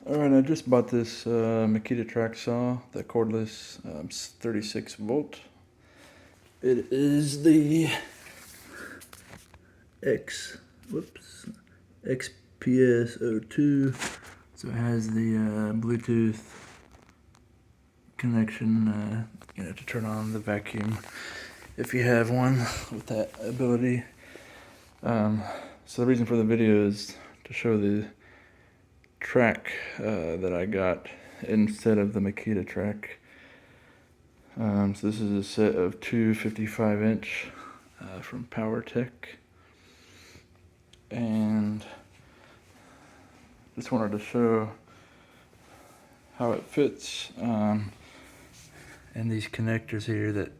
Alright, I just bought this Makita track saw, the cordless 36 volt. It is the XPS02, so it has the Bluetooth connection, to turn on the vacuum if you have one with that ability. So the reason for the video is to show the track that I got instead of the Makita track. So this is a set of two 55-inch from Powertec, and just wanted to show how it fits in these connectors here that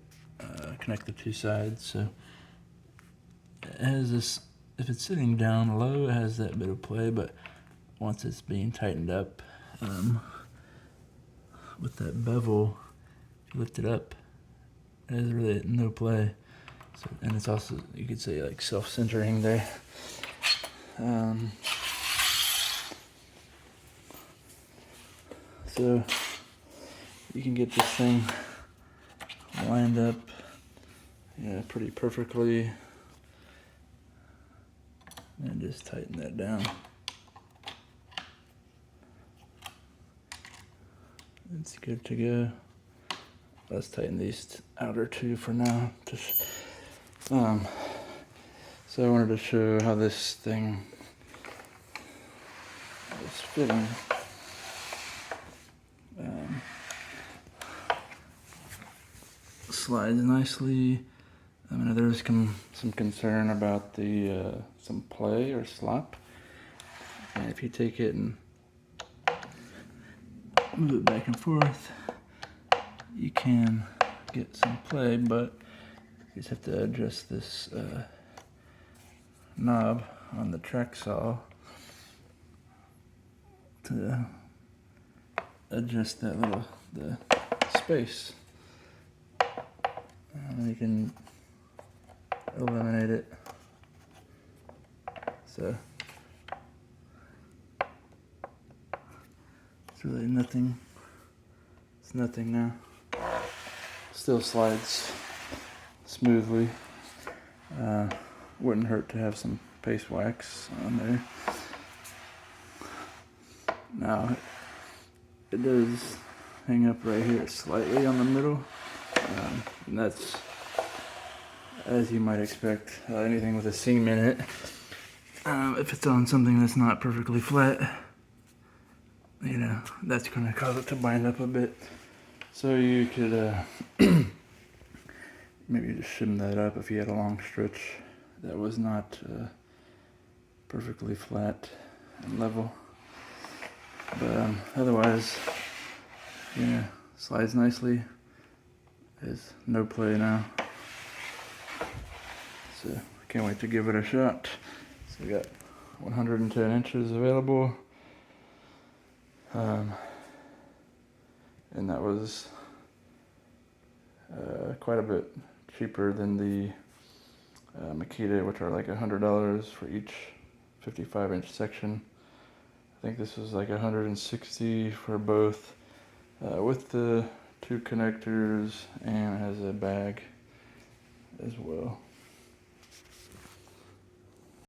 connect the two sides. So it has this, if it's sitting down low, it has that bit of play, but once it's being tightened up with that bevel, lift it up, it has really no play. So, and it's also, you could say, like self-centering there. So you can get this thing lined up, pretty perfectly, and just tighten that down. It's good to go. Let's tighten these outer two for now. So I wanted to show how this thing is fitting. Slides nicely. I mean, there's some concern about the some play or slop, and if you take it and move it back and forth, you can get some play, but you just have to adjust this knob on the track saw to adjust that the space. And you can eliminate it. So it's really nothing. It's nothing now. Still slides smoothly. Wouldn't hurt to have some paste wax on there. Now it does hang up right here slightly on the middle, and that's as you might expect. Anything with a seam in it, if it's on something that's not perfectly flat, that's going to cause it to bind up a bit. So you could maybe just shim that up if you had a long stretch that was not perfectly flat and level. But otherwise, slides nicely. There's no play now. So I can't wait to give it a shot. So we got 110 inches available. And that was quite a bit cheaper than the Makita, which are like $100 for each 55-inch section. I think this was like $160 for both, with the two connectors, and it has a bag as well.